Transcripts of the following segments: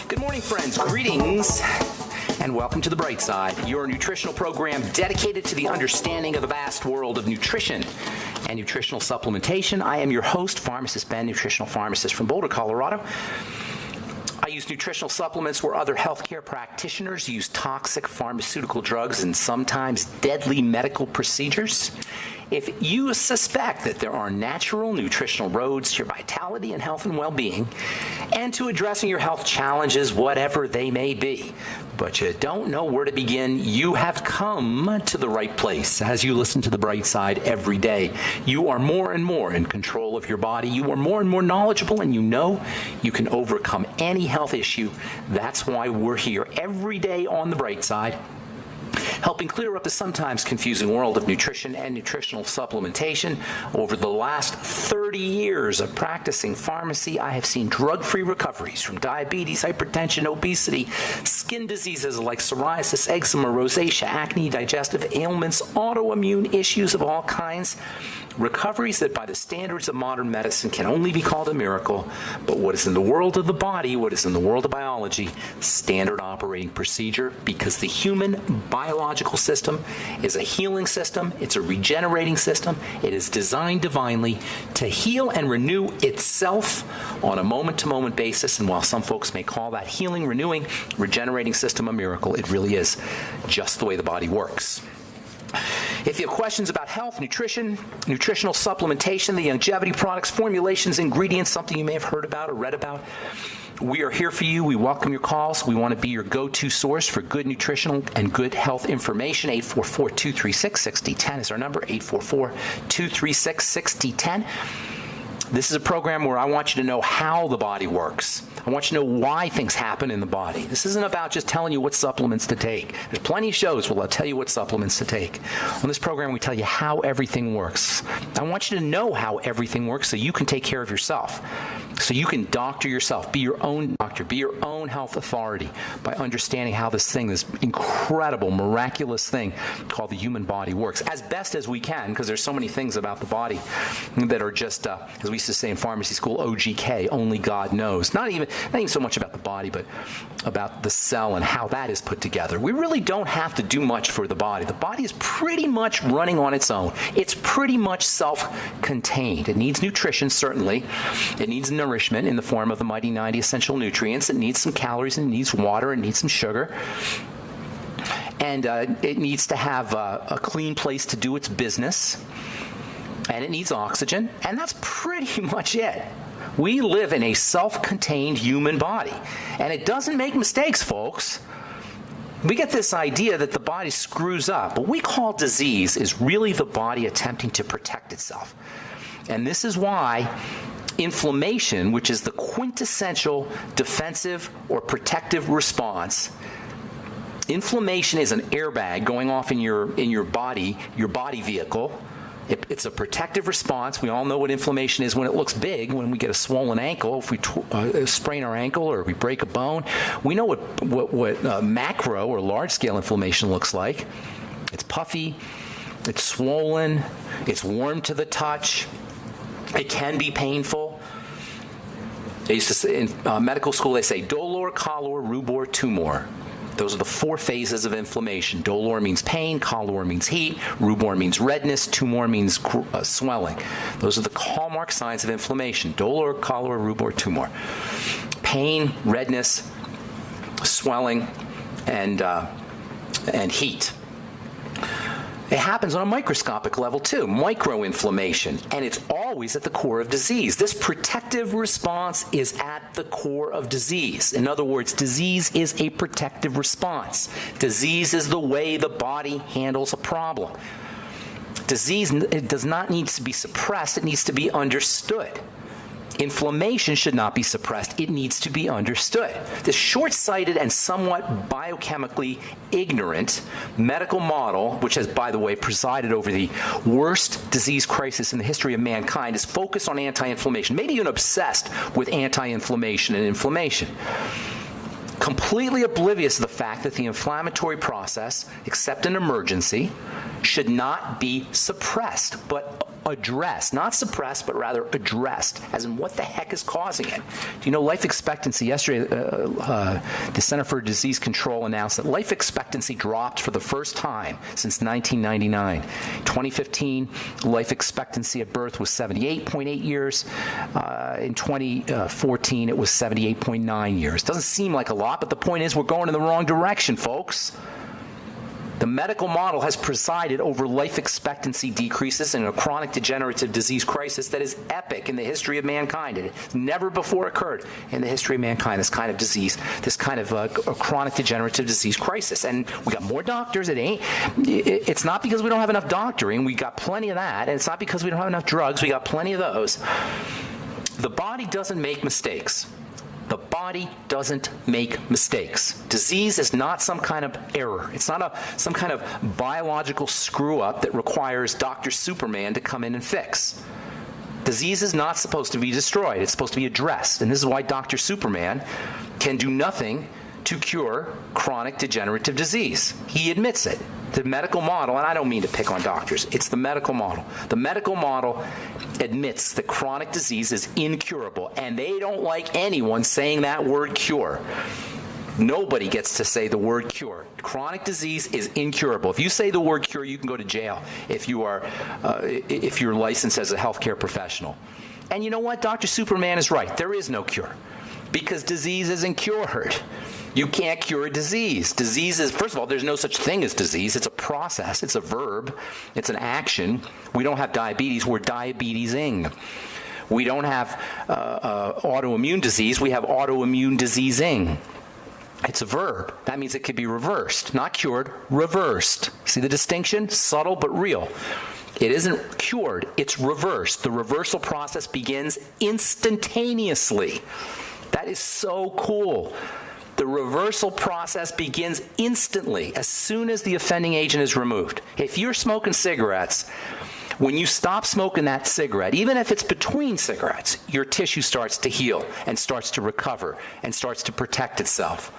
Good morning, friends. Greetings and welcome to The Bright Side, your nutritional program dedicated to the understanding of the vast world of nutrition and nutritional supplementation. I am your host, Pharmacist Ben, nutritional pharmacist from Boulder, Colorado. I use nutritional supplements where other healthcare practitioners use toxic pharmaceutical drugs and sometimes deadly medical procedures. If you suspect that there are natural nutritional roads to your vitality and health and well-being and to addressing your health challenges, whatever they may be, but you don't know where to begin, you have come to the right place. As you listen to The Bright Side every day, you are more and more in control of your body. You are more and more knowledgeable, and you know you can overcome any health issue. That's why we're here every day on The Bright Side, helping clear up the sometimes confusing world of nutrition and nutritional supplementation. Over the last 30 years of practicing pharmacy, I have seen drug-free recoveries from diabetes, hypertension, obesity, skin diseases like psoriasis, eczema, rosacea, acne, digestive ailments, autoimmune issues of all kinds. Recoveries that by the standards of modern medicine can only be called a miracle, but what is in the world of the body, what is in the world of biology, standard operating procedure, because the human biological system is a healing system, it's a regenerating system, it is designed divinely to heal and renew itself on a moment-to-moment basis, and while some folks may call that healing, renewing, regenerating system a miracle, it really is just the way the body works. If you have questions about health, nutrition, nutritional supplementation, the longevity products, formulations, ingredients, something you may have heard about or read about, we are here for you. We welcome your calls. We want to be your go-to source for good nutritional and good health information. 844-236-6010 is our number, 844-236-6010. This is a program where I want you to know how the body works. I want you to know why things happen in the body. This isn't about just telling you what supplements to take. There's plenty of shows where I'll tell you what supplements to take. On this program, we tell you how everything works. I want you to know how everything works so you can take care of yourself. So you can doctor yourself, be your own doctor, be your own health authority by understanding how this incredible, miraculous thing called the human body works as best as we can, because there's so many things about the body that are just, as we used to say in pharmacy school, OGK, only God knows. Not even so much about the body, but about the cell and how that is put together. We really don't have to do much for the body. The body is pretty much running on its own. It's pretty much self-contained. It needs nutrition, certainly. It needs nourishment in the form of the mighty 90 essential nutrients. It needs some calories, and it needs water, and it needs some sugar. And it needs to have a clean place to do its business. And it needs oxygen. And that's pretty much it. We live in a self-contained human body. And it doesn't make mistakes, folks. We get this idea that the body screws up. What we call disease is really the body attempting to protect itself. And this is why inflammation, which is the quintessential defensive or protective response, inflammation is an airbag going off in your body vehicle. It's a protective response. We all know what inflammation is when it looks big, when we get a swollen ankle, if we sprain our ankle or we break a bone. We know what macro or large-scale inflammation looks like. It's puffy, it's swollen, it's warm to the touch, it can be painful. They used to say in medical school, they say dolor, calor, rubor, tumor. Those are the four phases of inflammation. Dolor means pain, calor means heat, rubor means redness, tumor means swelling. Those are the hallmark signs of inflammation. Dolor, calor, rubor, tumor. Pain, redness, swelling, and heat. It happens on a microscopic level too, microinflammation, and it's always at the core of disease. This protective response is at the core of disease. In other words, disease is a protective response. Disease is the way the body handles a problem. Disease, it does not need to be suppressed, it needs to be understood. Inflammation should not be suppressed. It needs to be understood. This short-sighted and somewhat biochemically ignorant medical model, which has, by the way, presided over the worst disease crisis in the history of mankind, is focused on anti-inflammation, maybe even obsessed with anti-inflammation and inflammation. Completely oblivious of the fact that the inflammatory process, except in emergency, should not be suppressed, but addressed, not suppressed, but rather addressed, as in what the heck is causing it. Do you know life expectancy? Yesterday, the Center for Disease Control announced that life expectancy dropped for the first time since 1999. 2015, life expectancy at birth was 78.8 years. In 2014, it was 78.9 years. Doesn't seem like a lot, but the point is we're going in the wrong direction, folks. The medical model has presided over life expectancy decreases in a chronic degenerative disease crisis that is epic in the history of mankind. It has never before occurred in the history of mankind, this kind of disease, this kind of a chronic degenerative disease crisis. And we got more doctors. It's not because we don't have enough doctoring. We got plenty of that. And it's not because we don't have enough drugs. We got plenty of those. The body doesn't make mistakes. The body doesn't make mistakes. Disease is not some kind of error. It's not some kind of biological screw-up that requires Dr. Superman to come in and fix. Disease is not supposed to be destroyed. It's supposed to be addressed. And this is why Dr. Superman can do nothing to cure chronic degenerative disease. He admits it. The medical model, and I don't mean to pick on doctors, it's the medical model. The medical model admits that chronic disease is incurable, and they don't like anyone saying that word cure. Nobody gets to say the word cure. Chronic disease is incurable. If you say the word cure, you can go to jail if you're licensed as a healthcare professional. And you know what? Dr. Superman is right. There is no cure because disease isn't cured. You can't cure a disease. Disease is, first of all, there's no such thing as disease. It's a process. It's a verb. It's an action. We don't have diabetes. We're diabetesing. We don't have autoimmune disease. We have autoimmune diseasing. It's a verb. That means it could be reversed. Not cured, reversed. See the distinction? Subtle but real. It isn't cured. It's reversed. The reversal process begins instantaneously. That is so cool. The reversal process begins instantly as soon as the offending agent is removed. If you're smoking cigarettes, when you stop smoking that cigarette, even if it's between cigarettes, your tissue starts to heal and starts to recover and starts to protect itself.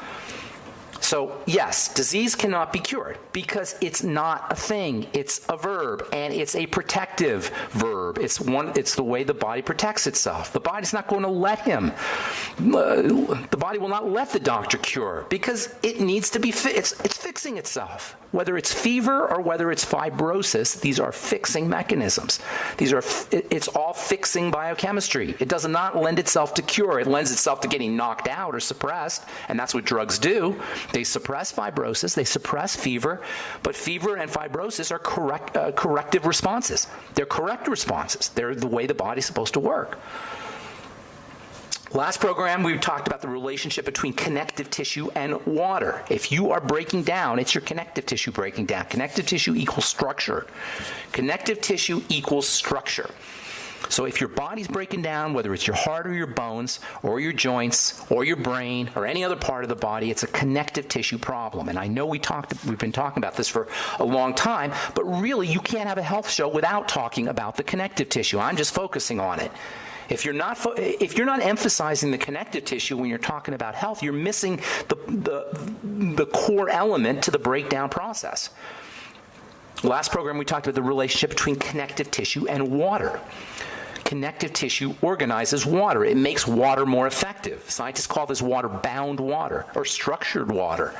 So, yes, disease cannot be cured because it's not a thing. It's a verb, and it's a protective verb. It's the way the body protects itself. The body's not going to let him. The body will not let the doctor cure because it needs to be it's fixing itself. Whether it's fever or whether it's fibrosis, these are fixing mechanisms. It's all fixing biochemistry. It does not lend itself to cure. It lends itself to getting knocked out or suppressed, and that's what drugs do. They suppress fibrosis, they suppress fever, but fever and fibrosis are corrective responses. They're correct responses. They're the way the body's supposed to work. Last program, we talked about the relationship between connective tissue and water. If you are breaking down, it's your connective tissue breaking down. Connective tissue equals structure. Connective tissue equals structure. So if your body's breaking down, whether it's your heart or your bones or your joints or your brain or any other part of the body, it's a connective tissue problem. And I know we've been talking about this for a long time, but really you can't have a health show without talking about the connective tissue. I'm just focusing on it. If you're not emphasizing the connective tissue when you're talking about health, you're missing the core element to the breakdown process. Last program we talked about the relationship between connective tissue and water. Connective tissue organizes water. It makes water more effective. Scientists call this water-bound water or structured water.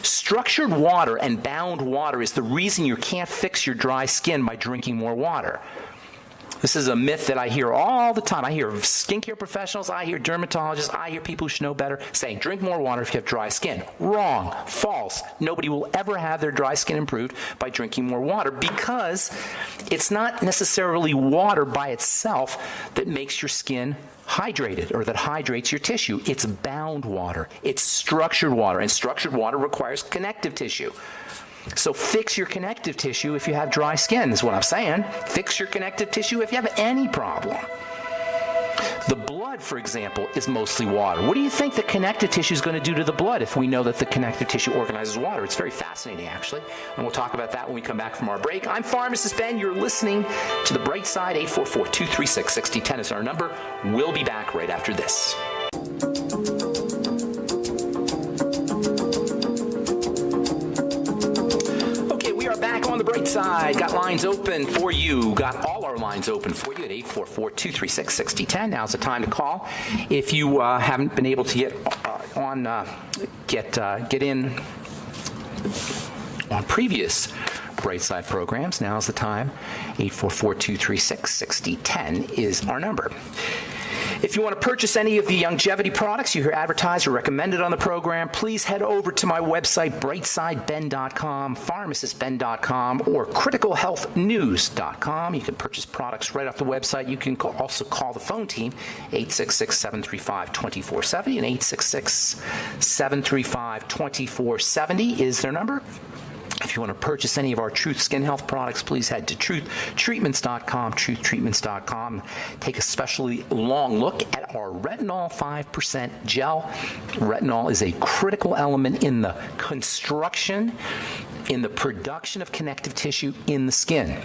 Structured water and bound water is the reason you can't fix your dry skin by drinking more water. This is a myth that I hear all the time. I hear skincare professionals, I hear dermatologists, I hear people who should know better saying, drink more water if you have dry skin. Wrong. False. Nobody will ever have their dry skin improved by drinking more water because it's not necessarily water by itself that makes your skin hydrated or that hydrates your tissue. It's bound water. It's structured water, and structured water requires connective tissue. So fix your connective tissue if you have dry skin, is what I'm saying. Fix your connective tissue if you have any problem. The blood, for example, is mostly water. What do you think the connective tissue is going to do to the blood if we know that the connective tissue organizes water? It's very fascinating, actually, and we'll talk about that when we come back from our break. I'm Pharmacist Ben. You're listening to The Bright Side. 844-236-6010 is our number. We'll be back right after this. Back on the the bright side. Got lines open for you. Got all our lines open for you at 844-236-6010. Now's the time to call. If you haven't been able to get in on previous Brightside programs, now's the time. 844-236-6010 is our number. If you want to purchase any of the longevity products you hear advertised or recommended on the program, please head over to my website, brightsideben.com, pharmacistben.com, or criticalhealthnews.com. You can purchase products right off the website. You can also call the phone team, 866-735-2470, and 866-735-2470 is their number. If you want to purchase any of our Truth Skin Health products, please head to truthtreatments.com, truthtreatments.com. Take a specially long look at our retinol 5% gel. Retinol is a critical element in the construction, in the production of connective tissue in the skin.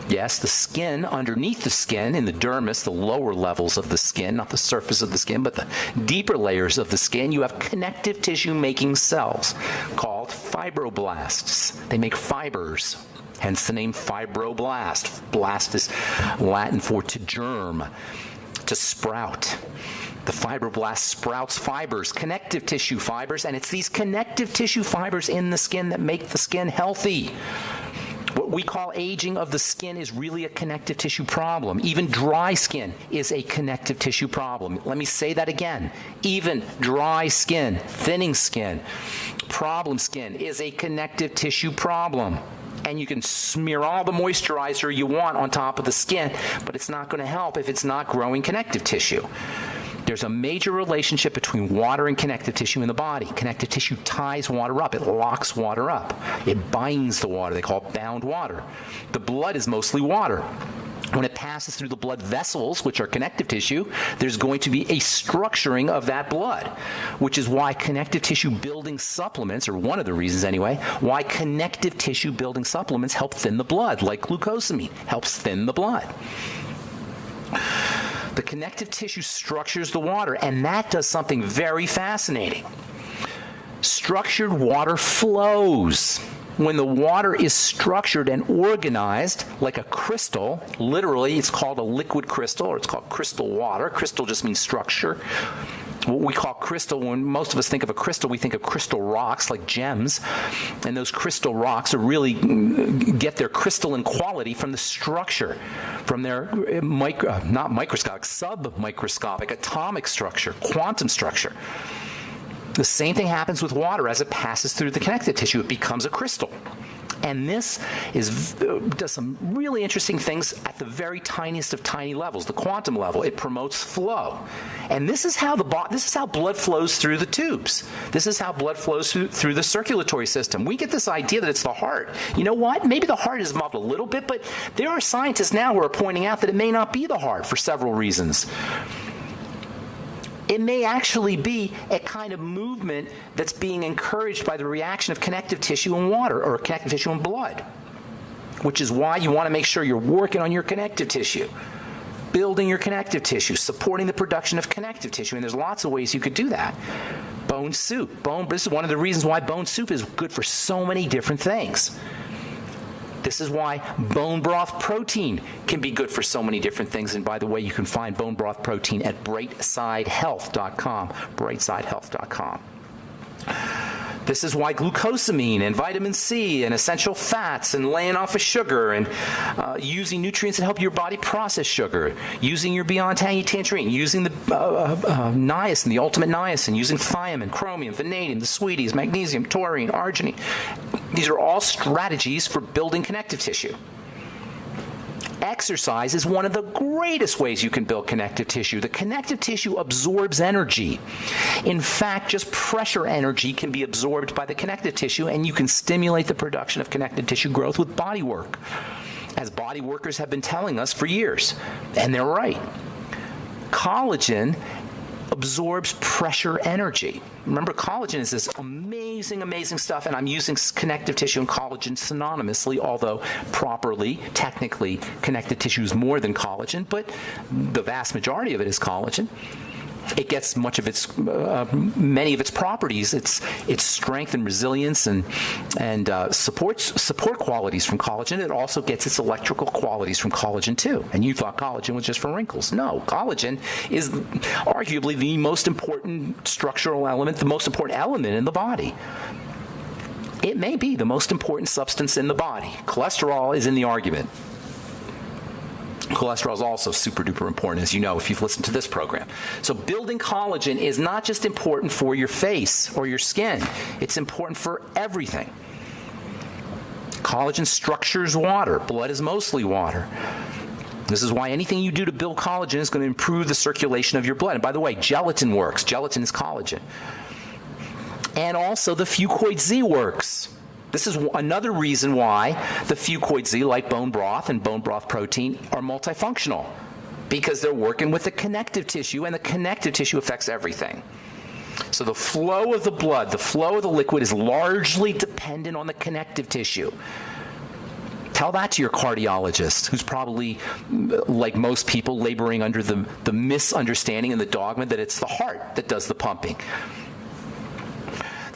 Yes, the skin, underneath the skin, in the dermis, the lower levels of the skin, not the surface of the skin, but the deeper layers of the skin, you have connective tissue-making cells called fibroblasts. They make fibers, hence the name fibroblast. Blast is Latin for to germ, to sprout. The fibroblast sprouts fibers, connective tissue fibers, and it's these connective tissue fibers in the skin that make the skin healthy. What we call aging of the skin is really a connective tissue problem. Even dry skin is a connective tissue problem. Let me say that again. Even dry skin, thinning skin, problem skin is a connective tissue problem. And you can smear all the moisturizer you want on top of the skin, but it's not going to help if it's not growing connective tissue. There's a major relationship between water and connective tissue in the body. Connective tissue ties water up. It locks water up. It binds the water. They call it bound water. The blood is mostly water. When it passes through the blood vessels, which are connective tissue, there's going to be a structuring of that blood, which is why connective tissue building supplements, or one of the reasons anyway, why connective tissue building supplements help thin the blood, like glucosamine helps thin the blood. The connective tissue structures the water, and that does something very fascinating. Structured water flows. When the water is structured and organized like a crystal, literally it's called a liquid crystal, or it's called crystal water. Crystal just means structure. What we call crystal, when most of us think of a crystal, we think of crystal rocks like gems. And those crystal rocks are really get their crystalline quality from the structure, from their not microscopic, sub-microscopic, atomic structure, quantum structure. The same thing happens with water as it passes through the connective tissue. It becomes a crystal. And this does some really interesting things at the very tiniest of tiny levels, the quantum level. It promotes flow. And this is how blood flows through the tubes. This is how blood flows through the circulatory system. We get this idea that it's the heart. You know what? Maybe the heart is involved a little bit, but there are scientists now who are pointing out that it may not be the heart for several reasons. It may actually be a kind of movement that's being encouraged by the reaction of connective tissue and water, or connective tissue and blood, which is why you want to make sure you're working on your connective tissue, building your connective tissue, supporting the production of connective tissue, and there's lots of ways you could do that. Bone soup. This is one of the reasons why bone soup is good for so many different things. This is why bone broth protein can be good for so many different things. And by the way, you can find bone broth protein at brightsidehealth.com, brightsidehealth.com. This is why glucosamine and vitamin C and essential fats and laying off of sugar and using nutrients that help your body process sugar, using your Beyond Tangy Tangerine, using the niacin, the ultimate niacin, using thiamine, chromium, vanadium, the sweeties, magnesium, taurine, arginine. These are all strategies for building connective tissue. Exercise is one of the greatest ways you can build connective tissue. The connective tissue absorbs energy. In fact, just pressure energy can be absorbed by the connective tissue, and you can stimulate the production of connective tissue growth with body work, as body workers have been telling us for years. And they're right. Collagen absorbs pressure energy. Remember, collagen is this amazing, amazing stuff, and I'm using connective tissue and collagen synonymously, although properly, technically, connective tissue is more than collagen, but the vast majority of it is collagen. it gets many of its properties, its strength and resilience and support qualities from collagen. It also gets its electrical qualities from collagen too. And you thought collagen was just for wrinkles. No, collagen is arguably the most important structural element, the most important element in the body. It may be the most important substance in the body. Cholesterol is in the argument. Cholesterol is also super duper important, as you know, if you've listened to this program. So building collagen is not just important for your face or your skin. It's important for everything. Collagen structures water. Blood is mostly water. This is why anything you do to build collagen is going to improve the circulation of your blood. And by the way, gelatin works. Gelatin is collagen. And also the Fucoid Z works. This is another reason why the Fucoid Z, like bone broth and bone broth protein, are multifunctional, because they're working with the connective tissue, and the connective tissue affects everything. So the flow of the blood, the flow of the liquid is largely dependent on the connective tissue. Tell that to your cardiologist, who's probably, like most people, laboring under the misunderstanding and the dogma that it's the heart that does the pumping.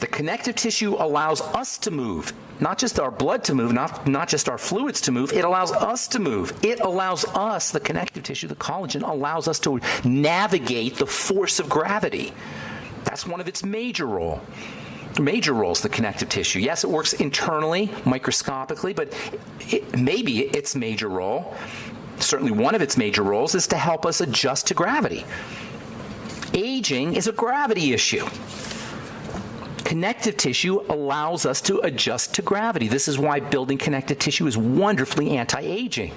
The connective tissue allows us to move, not just our blood to move, not just our fluids to move. It allows us to move. It allows us, the connective tissue, the collagen, allows us to navigate the force of gravity. That's one of its major roles, the connective tissue. Yes, it works internally, microscopically, but maybe its major role, certainly one of its major roles, is to help us adjust to gravity. Aging is a gravity issue. Connective tissue allows us to adjust to gravity. This is why building connective tissue is wonderfully anti-aging.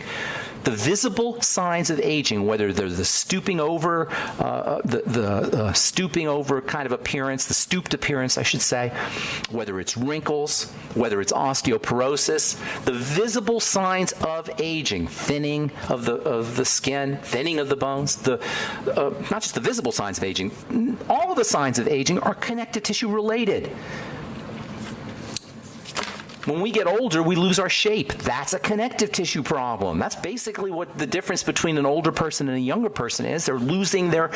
The visible signs of aging, whether they're the stooping over, stooping over kind of appearance, the stooped appearance, I should say, whether it's wrinkles, whether it's osteoporosis, the visible signs of aging, thinning of the skin, thinning of the bones, not just the visible signs of aging, all of the signs of aging are connective tissue related. When we get older, we lose our shape. That's a connective tissue problem. That's basically what the difference between an older person and a younger person is. They're losing their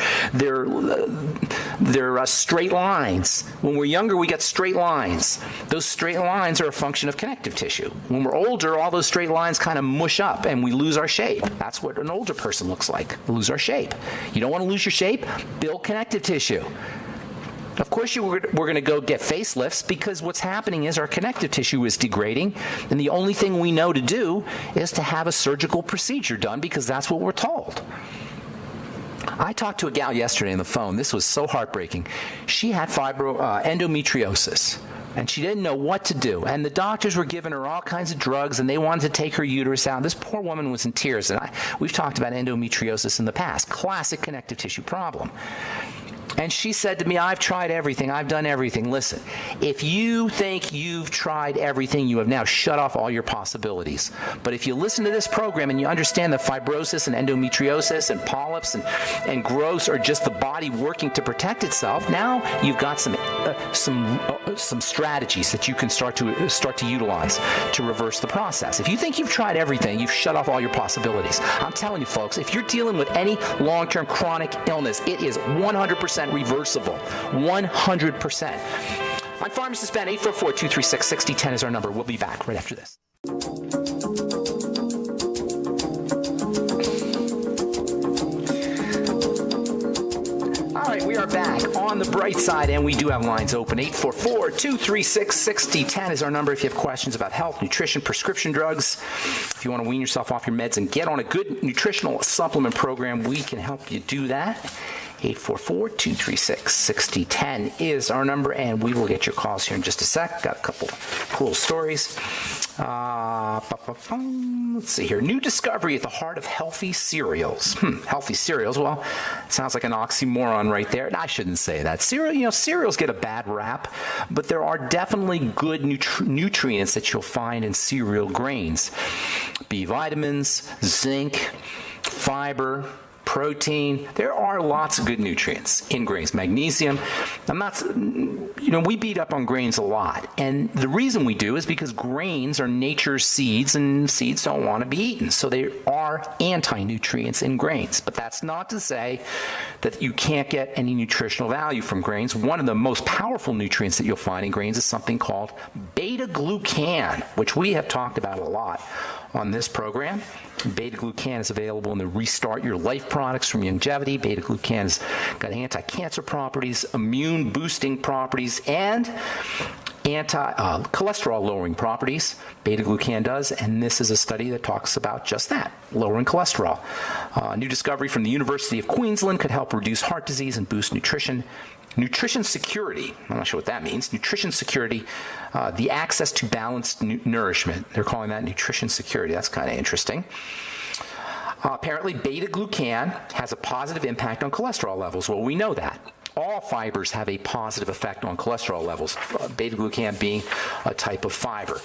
straight lines. When we're younger, we get straight lines. Those straight lines are a function of connective tissue. When we're older, all those straight lines kind of mush up and we lose our shape. That's what an older person looks like. We lose our shape. You don't want to lose your shape? Build connective tissue. Of course, we're going to go get facelifts, because what's happening is our connective tissue is degrading, and the only thing we know to do is to have a surgical procedure done, because that's what we're told. I talked to a gal yesterday on the phone. This was so heartbreaking. She had endometriosis, and she didn't know what to do. And the doctors were giving her all kinds of drugs, and they wanted to take her uterus out. This poor woman was in tears, and we've talked about endometriosis in the past. Classic connective tissue problem. And she said to me, I've tried everything. I've done everything. Listen, if you think you've tried everything, you have now shut off all your possibilities. But if you listen to this program and you understand that fibrosis and endometriosis and polyps and growths are just the body working to protect itself, now you've got some strategies that you can start to utilize to reverse the process. If you think you've tried everything, you've shut off all your possibilities. I'm telling you, folks, if you're dealing with any long-term chronic illness, it is 100% reversible. 100%. I'm Pharmacist Ben. 844-236-6010 is our number. We'll be back right after this. All right, we are back on the bright side, and we do have lines open. 844-236-6010 is our number if you have questions about health, nutrition, prescription drugs. If you want to wean yourself off your meds and get on a good nutritional supplement program, we can help you do that. 844-236-6010 is our number, and we will get your calls here in just a sec. Got a couple cool stories. Let's see here. New discovery at the heart of healthy cereals. Healthy cereals. Well, it sounds like an oxymoron right there. I shouldn't say that. Cereals get a bad rap, but there are definitely good nutrients that you'll find in cereal grains. B vitamins, zinc, fiber, protein. There are lots of good nutrients in grains. Magnesium. We beat up on grains a lot. And the reason we do is because grains are nature's seeds, and seeds don't want to be eaten. So there are anti-nutrients in grains. But that's not to say that you can't get any nutritional value from grains. One of the most powerful nutrients that you'll find in grains is something called beta-glucan, which we have talked about a lot on this program. Beta-glucan is available in the Restart Your Life products from Longevity. Beta-glucan has got anti-cancer properties, immune-boosting properties, and cholesterol-lowering properties. Beta-glucan does, and this is a study that talks about just that, lowering cholesterol. A new discovery from the University of Queensland could help reduce heart disease and boost nutrition. Nutrition security, I'm not sure what that means. Nutrition security, the access to balanced nourishment. They're calling that nutrition security. That's kind of interesting. Apparently, beta-glucan has a positive impact on cholesterol levels. Well, we know that. All fibers have a positive effect on cholesterol levels, beta-glucan being a type of fiber.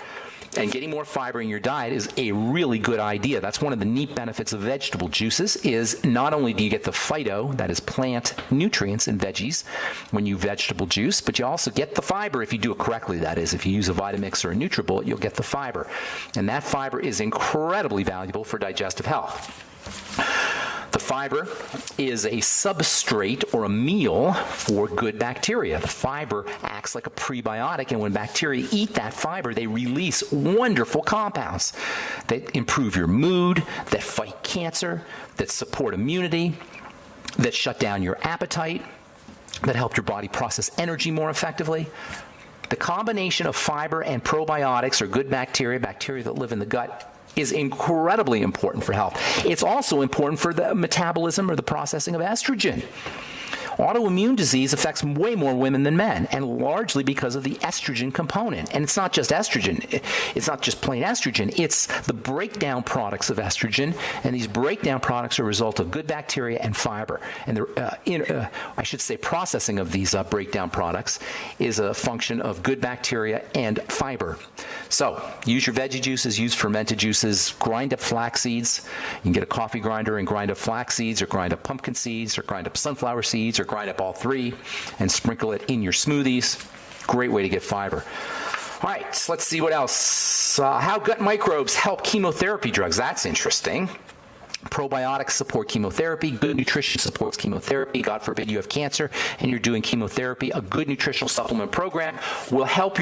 And getting more fiber in your diet is a really good idea. That's one of the neat benefits of vegetable juices is not only do you get the phyto, that is plant nutrients in veggies when you vegetable juice, but you also get the fiber if you do it correctly. That is, if you use a Vitamix or a NutriBullet, you'll get the fiber. And that fiber is incredibly valuable for digestive health. The fiber is a substrate or a meal for good bacteria. The fiber acts like a prebiotic, and when bacteria eat that fiber, they release wonderful compounds that improve your mood, that fight cancer, that support immunity, that shut down your appetite, that help your body process energy more effectively. The combination of fiber and probiotics, or good bacteria that live in the gut, is incredibly important for health. It's also important for the metabolism or the processing of estrogen. Autoimmune disease affects way more women than men, and largely because of the estrogen component. And it's not just estrogen. It's not just plain estrogen. It's the breakdown products of estrogen, and these breakdown products are a result of good bacteria and fiber. And the processing of these breakdown products is a function of good bacteria and fiber. So use your veggie juices, use fermented juices, grind up flax seeds. You can get a coffee grinder and grind up flax seeds, or grind up pumpkin seeds, or grind up sunflower seeds, or grind up all three and sprinkle it in your smoothies. Great way to get fiber. All right, so let's see what else. How gut microbes help chemotherapy drugs. That's interesting. Probiotics support chemotherapy. Good nutrition supports chemotherapy. God forbid you have cancer and you're doing chemotherapy. A good nutritional supplement program will help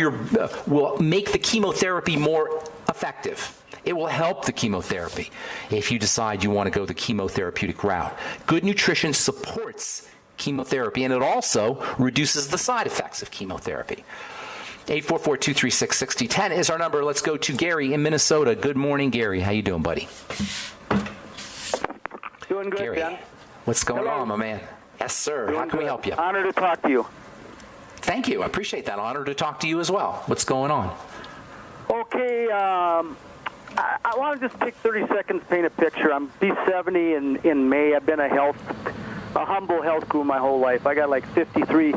will make the chemotherapy more effective. It will help the chemotherapy if you decide you want to go the chemotherapeutic route. Good nutrition supports chemotherapy, and it also reduces the side effects of chemotherapy. 844-236-6010 is our number. Let's go to Gary in Minnesota. Good morning, Gary. How you doing, buddy? Doing good, Gary, Ben. what's going on, my man? Yes, sir. How can we help you? Honored to talk to you. Thank you. I appreciate that. Honored to talk to you as well. What's going on? Okay, I want to just take 30 seconds to paint a picture. I'm B70 in May. I've been a humble health guru my whole life. I got like 53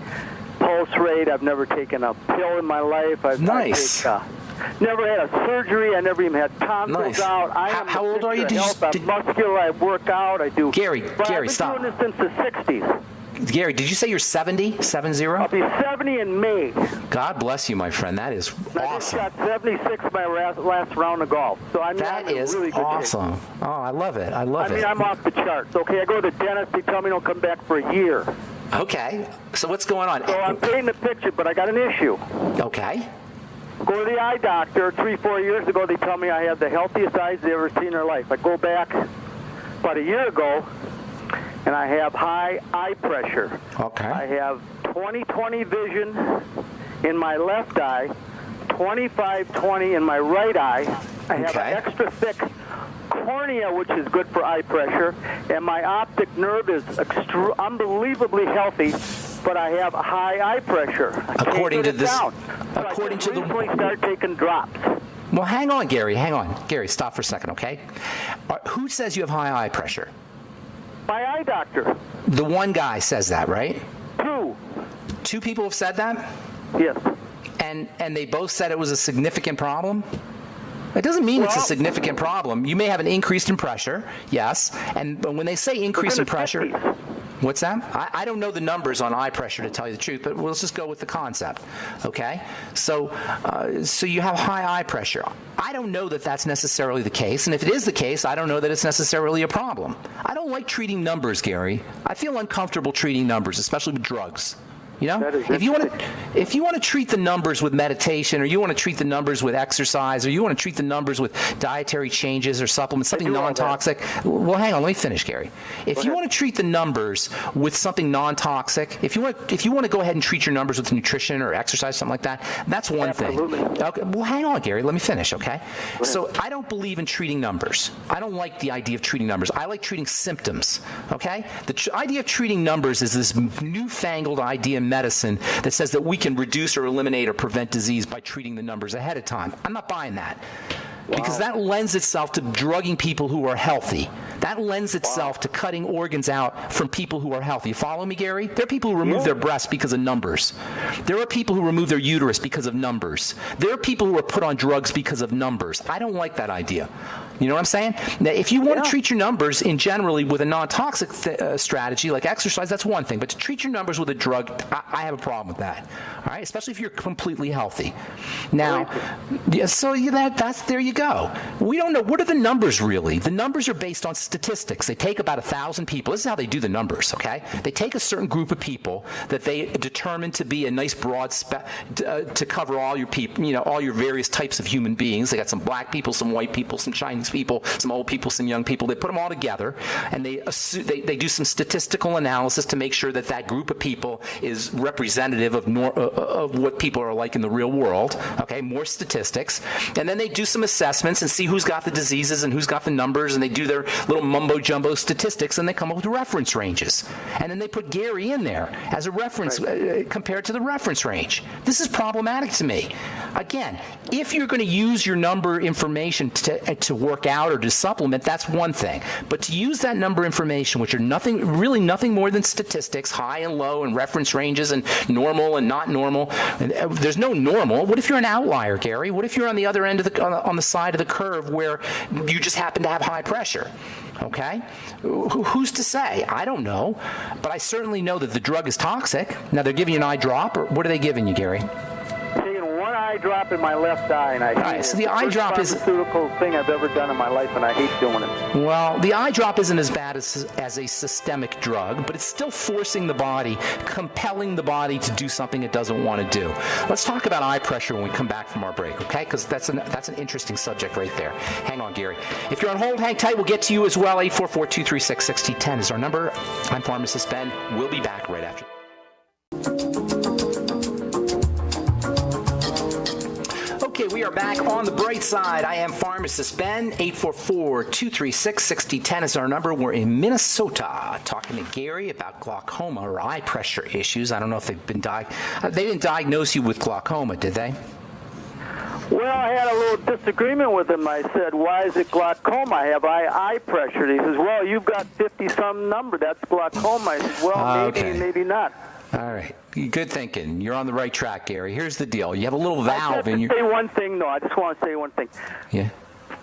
pulse rate. I've never taken a pill in my life. Nice. Never had a surgery. I never even had tonsils out. How old are you? I'm muscular. I work out. I do. Gary, I've been stop. doing this since the 60s. Gary, did you say you're 70? 70? I'll be 70 in May. God bless you, my friend. That is awesome. I just got 76 my last round of golf. So I'm that in is really good awesome. shape. Oh, I love it. I love it. I mean, I'm off the charts. Okay, I go to the dentist. They tell me don't come back for a year. Okay. So what's going on? So I'm painting the picture, but I got an issue. Okay. Go to the eye doctor 3-4 years ago. They tell me I have the healthiest eyes they've ever seen in their life. I go back about a year ago, and I have high eye pressure. Okay. I have 20/20 vision in my left eye, 25/20 in my right eye. I have an extra thick cornea, which is good for eye pressure, and my optic nerve is unbelievably healthy, but I have high eye pressure. According to this, according to the, recently start taking drops. Well, hang on, Gary. Hang on, Gary. Stop for a second, okay? Who says you have high eye pressure? My eye doctor. The one guy says that, right? Two people have said that? Yes. And they both said it was a significant problem? It doesn't mean it's a significant problem. You may have an increase in pressure, yes. But when they say increase in pressure, what's that? I don't know the numbers on eye pressure, to tell you the truth, but let's just go with the concept, okay? So you have high eye pressure. I don't know that that's necessarily the case, and if it is the case, I don't know that it's necessarily a problem. I don't like treating numbers, Gary. I feel uncomfortable treating numbers, especially with drugs. You know, if you want to treat the numbers with meditation, or you want to treat the numbers with exercise, or you want to treat the numbers with dietary changes or supplements, something non-toxic. Well, hang on, let me finish, Gary. If you want to treat the numbers with something non-toxic, if you want to go ahead and treat your numbers with nutrition or exercise, something like that, that's one thing. Okay. Well, hang on, Gary. Let me finish, okay? So I don't believe in treating numbers. I don't like the idea of treating numbers. I like treating symptoms, okay? The idea of treating numbers is this newfangled idea in medicine that says that we can reduce or eliminate or prevent disease by treating the numbers ahead of time. I'm not buying that. Because that lends itself to drugging people who are healthy. That lends itself to cutting organs out from people who are healthy. You follow me, Gary? There are people who remove their breasts because of numbers. There are people who remove their uterus because of numbers. There are people who are put on drugs because of numbers. I don't like that idea. You know what I'm saying? Now, if you want to treat your numbers in generally with a non-toxic strategy like exercise, that's one thing. But to treat your numbers with a drug, I have a problem with that. All right, especially if you're completely healthy. Now, so there you go. We don't know. What are the numbers really? The numbers are based on statistics. They take about 1,000 people. This is how they do the numbers, okay? They take a certain group of people that they determine to be a nice broad to cover all your people, you know, all your various types of human beings. They got some black people, some white people, some Chinese people, some old people, some young people. They put them all together, and they do some statistical analysis to make sure that that group of people is representative of what people are like in the real world. Okay, more statistics, and then they do some assessments and see who's got the diseases and who's got the numbers, and they do their little mumbo jumbo statistics, and they come up with reference ranges, and then they put Gary in there as a reference compared to the reference range. This is problematic to me. Again, if you're going to use your number information to work out or to supplement, that's one thing. But to use that number information, which are really nothing more than statistics, high and low and reference ranges and normal and not normal. There's no normal. What if you're an outlier, Gary? What if you're on the other end of on the side of the curve where you just happen to have high pressure? Okay? Who's to say? I don't know. But I certainly know that the drug is toxic. Now, they're giving you an eye drop, or what are they giving you, Gary? One eye drop in my left eye, and I hate it. So the eye drop is pharmaceutical thing I've ever done in my life, and I hate doing it. Well, the eye drop isn't as bad as a systemic drug, but it's still forcing the body, compelling the body to do something it doesn't want to do. Let's talk about eye pressure when we come back from our break, okay? Because that's an interesting subject right there. Hang on, Gary. If you're on hold, hang tight. We'll get to you as well. 844-236-6010 is our number. I'm Pharmacist Ben. We'll be back right after. Okay, we are back on the bright side. I am Pharmacist Ben. 844-236-6010 is our number. We're in Minnesota talking to Gary about glaucoma or eye pressure issues. I don't know if they've been they didn't diagnose you with glaucoma, did they? Well, I had a little disagreement with him. I said, why is it glaucoma? I have eye pressure. He says, well, you've got 50-some number. That's glaucoma. I said, well, maybe not. All right. Good thinking. You're on the right track, Gary. Here's the deal. You have a little valve in your... I just want to say one thing, though. I just want to say one thing. Yeah.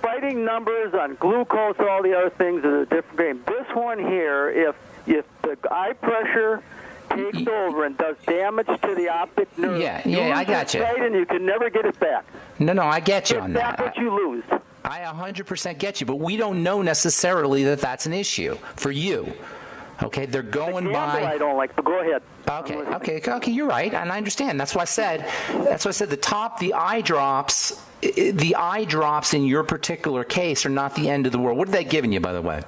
Fighting numbers on glucose, all the other things is a different game. This one here, if the eye pressure takes over and does damage to the optic nerve, I got you. And you can never get it back. No, I get you on that. That's what you lose. I 100% get you, but we don't know necessarily that that's an issue for you. Okay, they're going by. I don't like, but go ahead. Okay, you're right, and I understand. That's why I said the eye drops in your particular case are not the end of the world. What are they giving you, by the way?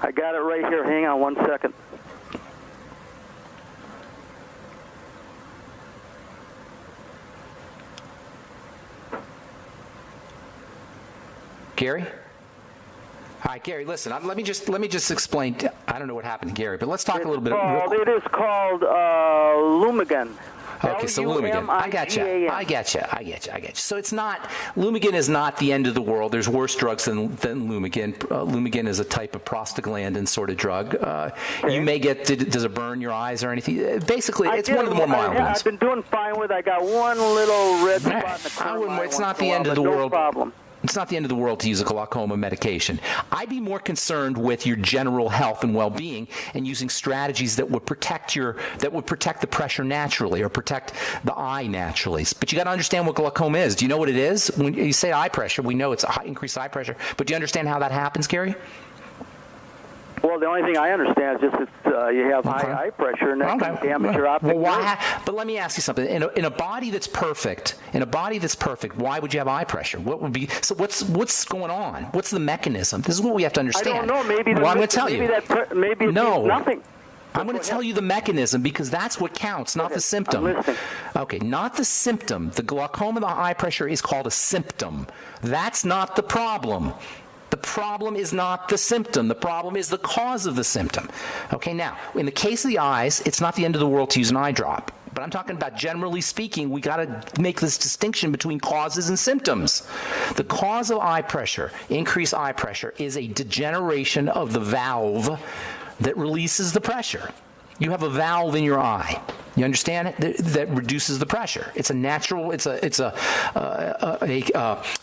I got it right here. Hang on 1 second. Gary? All right, Gary, listen, let me just explain. I don't know what happened to Gary, but let's talk a little bit. It is called Lumigan. Okay, so Lumigan. I got you. So it's not, Lumigan is not the end of the world. There's worse drugs than Lumigan. Lumigan is a type of prostaglandin sort of drug. You may get, does it burn your eyes or anything? Basically, it's one of the more mild ones. I've been doing fine with it. I got one little red spot in the corner. It's not the end of the world. No problem. It's not the end of the world to use a glaucoma medication. I'd be more concerned with your general health and well-being and using strategies that would protect the pressure naturally or protect the eye naturally. But you got to understand what glaucoma is. Do you know what it is? When you say eye pressure, we know it's increased eye pressure. But do you understand how that happens, Gary? Well, the only thing I understand is just that you have high eye pressure, and that can damage your optic nerve. But let me ask you something. In a body that's perfect, why would you have eye pressure? What would be? So what's going on? What's the mechanism? This is what we have to understand. I don't know. Maybe I'm going to tell you. Maybe it's nothing. I'm going to tell you the mechanism because that's what counts, not the symptom. I'm listening. Okay, not the symptom. The glaucoma, the eye pressure is called a symptom. That's not the problem. The problem is not the symptom. The problem is the cause of the symptom. Okay, now, in the case of the eyes, it's not the end of the world to use an eye drop. But I'm talking about, generally speaking, we got to make this distinction between causes and symptoms. The cause of eye pressure, increased eye pressure, is a degeneration of the valve that releases the pressure. You have a valve in your eye. You understand it? That reduces the pressure. It's a natural. It's a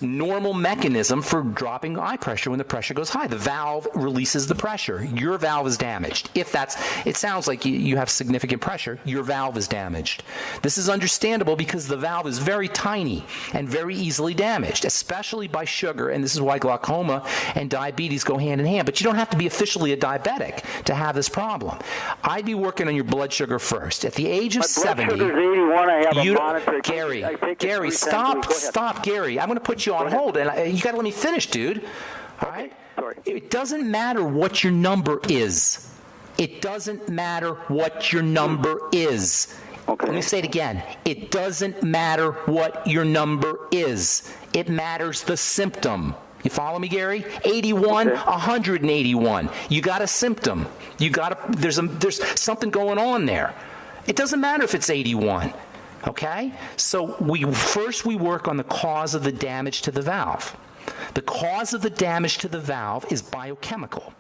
normal mechanism for dropping eye pressure when the pressure goes high. The valve releases the pressure. Your valve is damaged. It sounds like you have significant pressure. Your valve is damaged. This is understandable because the valve is very tiny and very easily damaged, especially by sugar. And this is why glaucoma and diabetes go hand in hand. But you don't have to be officially a diabetic to have this problem. I'd be working on your blood sugar first. At the age of 70, my blood sugar's 81. I have a monitor. Gary, stop, Gary. I'm going to put you on hold, and you got to let me finish, dude. All right? Sorry. It doesn't matter what your number is. It doesn't matter what your number is. Okay. Let me say it again. It doesn't matter what your number is. It matters the symptom. You follow me, Gary? 81, okay. 181. You got a symptom. There's something going on there. It doesn't matter if it's 81. Okay? So we work on the cause of the damage to the valve. The cause of the damage to the valve is biochemical.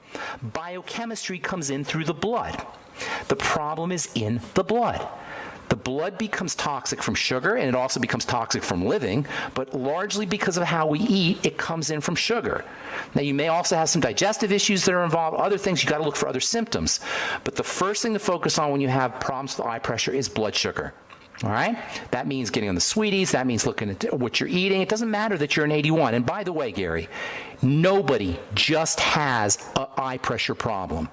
Biochemistry comes in through the blood. The problem is in the blood. The blood becomes toxic from sugar, and it also becomes toxic from living, but largely because of how we eat, it comes in from sugar. Now, you may also have some digestive issues that are involved, other things. You got to look for other symptoms. But the first thing to focus on when you have problems with eye pressure is blood sugar. All right? That means getting on the sweeties. That means looking at what you're eating. It doesn't matter that you're an 81. And by the way, Gary, nobody just has an eye pressure problem.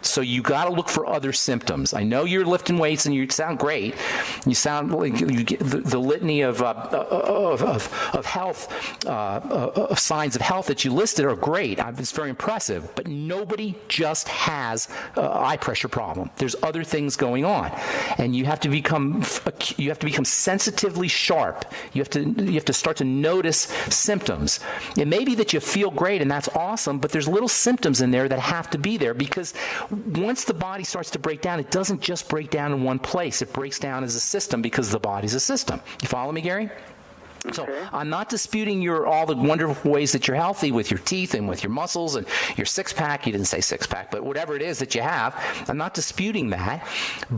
So you got to look for other symptoms. I know you're lifting weights and you sound great. You sound like you get the litany of health, of signs of health that you listed are great. It's very impressive. But nobody just has an eye pressure problem. There's other things going on, and you have to become sensitively sharp. You have to start to notice symptoms. It may be that you feel great, and that's awesome. But there's little symptoms in there that have to be there because once the body starts to break down, it doesn't just break down in one place. It breaks down as a system because the body's a system. You follow me, Gary? Okay. So I'm not disputing all the wonderful ways that you're healthy with your teeth and with your muscles and your six-pack. You didn't say six-pack, but whatever it is that you have, I'm not disputing that.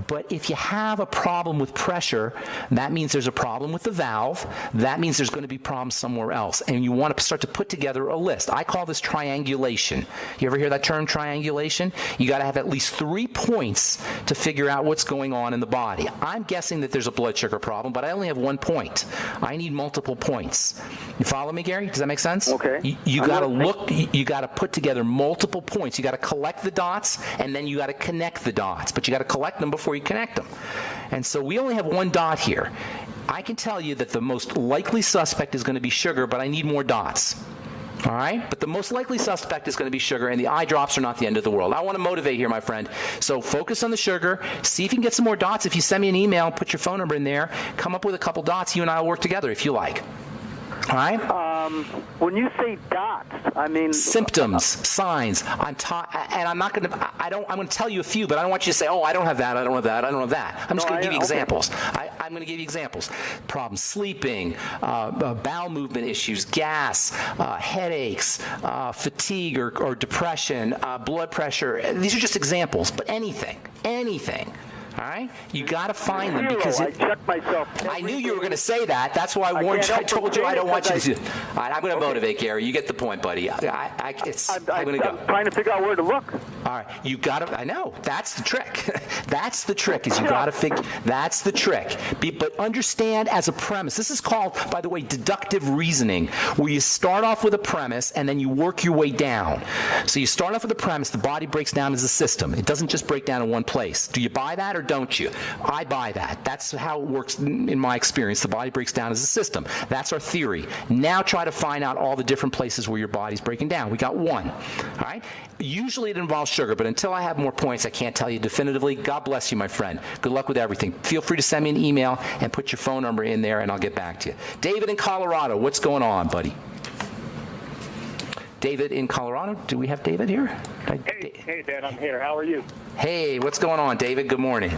But if you have a problem with pressure, that means there's a problem with the valve. That means there's going to be problems somewhere else. And you want to start to put together a list. I call this triangulation. You ever hear that term, triangulation? You got to have at least 3 points to figure out what's going on in the body. I'm guessing that there's a blood sugar problem, but I only have 1 point. I need multiple points. You follow me, Gary? Does that make sense? Okay. You got to look, you got to put together multiple points. You got to collect the dots, and then you got to connect the dots. But you got to collect them before you connect them. And so we only have 1 dot here. I can tell you that the most likely suspect is going to be sugar, but I need more dots. All right? But the most likely suspect is going to be sugar, and the eye drops are not the end of the world. I want to motivate here, my friend. So focus on the sugar. See if you can get some more dots. If you send me an email, put your phone number in there, come up with a couple dots. You and I will work together if you like. All right? When you say dots, I mean symptoms, signs. I'm not going to. I'm going to tell you a few, but I don't want you to say, "Oh, I don't have that. I don't have that. I don't have that." I'm just going to give you examples. I'm going to give you examples. Problems sleeping, bowel movement issues, gas, headaches, fatigue or depression, blood pressure. These are just examples, but anything. All right? You got to find them because I check myself. I knew you were going to say that. That's why I warned you. I told you I don't want you to. All right, I'm going to motivate Gary. You get the point, buddy. I'm going to go. I'm trying to figure out where to look. All right, you got to. I know. That's the trick. That's the trick. Is you got to figure. That's the trick. But understand as a premise. This is called, by the way, deductive reasoning, where you start off with a premise and then you work your way down. So you start off with a premise. The body breaks down as a system. It doesn't just break down in one place. Do you buy that or don't you? I buy that. That's how it works in my experience. The body breaks down as a system. That's our theory. Now try to find out all the different places where your body's breaking down. We got one. All right? Usually it involves sugar, but until I have more points, I can't tell you definitively. God bless you, my friend. Good luck with everything. Feel free to send me an email and put your phone number in there, and I'll get back to you. David in Colorado, what's going on, buddy? David in Colorado. Do we have David here? Hey, Dan, I'm here. How are you? Hey, what's going on, David? Good morning.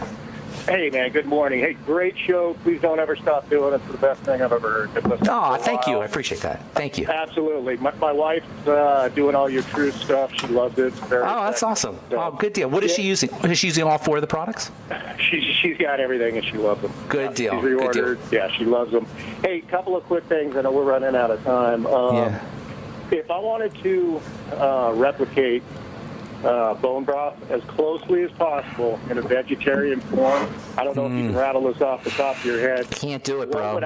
Hey, man, good morning. Hey, great show. Please don't ever stop doing it. It's the best thing I've ever heard. Oh, thank you. I appreciate that. Thank you. Absolutely. My wife's doing all your truth stuff. She loves it. That's awesome. Oh, good deal. What is she using? Is she using all four of the products? She's got everything, and she loves them. Good deal. She's reordered. Good deal. Yeah, she loves them. Hey, couple of quick things. I know we're running out of time. Yeah. If I wanted to replicate bone broth as closely as possible in a vegetarian form, I don't know if you can rattle this off the top of your head. Can't do it, bro.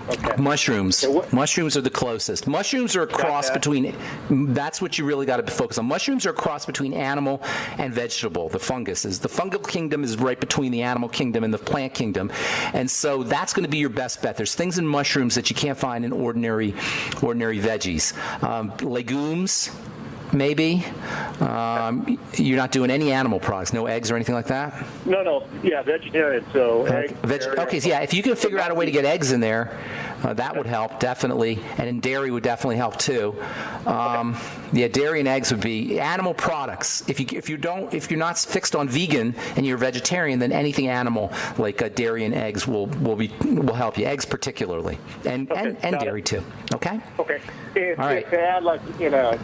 Okay. Mushrooms. Mushrooms are the closest. Mushrooms are a cross between, that's what you really got to focus on. Mushrooms are a cross between animal and vegetable. The fungus is, the fungal kingdom is right between the animal kingdom and the plant kingdom. And so that's going to be your best bet. There's things in mushrooms that you can't find in ordinary veggies. Legumes, maybe. You're not doing any animal products, no eggs or anything like that? No. Yeah, vegetarian. So eggs. Okay, so yeah, if you can figure out a way to get eggs in there, that would help, definitely. And in dairy would definitely help too. Yeah, dairy and eggs would be animal products. If you're not fixed on vegan and you're vegetarian, then anything animal like dairy and eggs will help you. Eggs particularly, and dairy too. Okay. Okay. All right. If they add like in a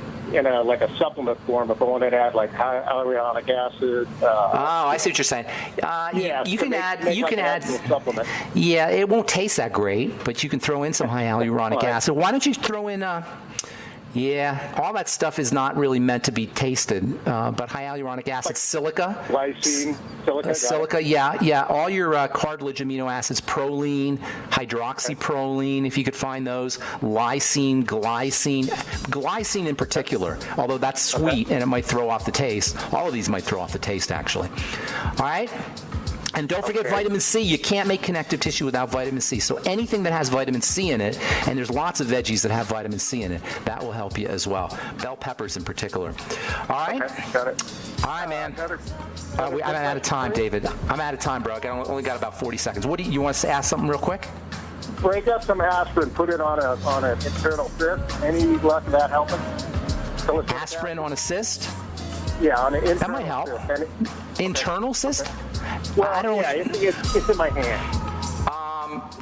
like a supplement form, if I wanted to add like hyaluronic acid. I see what you're saying. You can add supplement. Yeah, it won't taste that great, but you can throw in some hyaluronic acid. Why don't you throw in? Yeah, all that stuff is not really meant to be tasted, but hyaluronic acid, silica. Lysine, silica. Silica, yeah. All your cartilage amino acids, proline, hydroxyproline, if you could find those, lysine, glycine in particular, although that's sweet and it might throw off the taste. All of these might throw off the taste, actually. All right? And don't forget vitamin C. You can't make connective tissue without vitamin C. So anything that has vitamin C in it, and there's lots of veggies that have vitamin C in it, that will help you as well. Bell peppers in particular. All right? Okay, got it. All right, man. I'm out of time, David. I'm out of time, bro. I only got about 40 seconds. What do you want to ask something real quick? Break up some aspirin, put it on an internal cyst. Any luck of that helping? Aspirin on a cyst? Yeah, on an internal cyst. That might help. Internal cyst? Well, it's in my hand.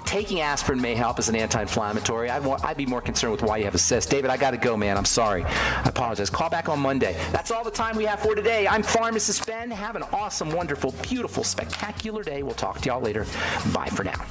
Taking aspirin may help as an anti-inflammatory. I'd be more concerned with why you have a cyst. David, I got to go, man. I'm sorry. I apologize. Call back on Monday. That's all the time we have for today. I'm Pharmacist Ben. Have an awesome, wonderful, beautiful, spectacular day. We'll talk to y'all later. Bye for now.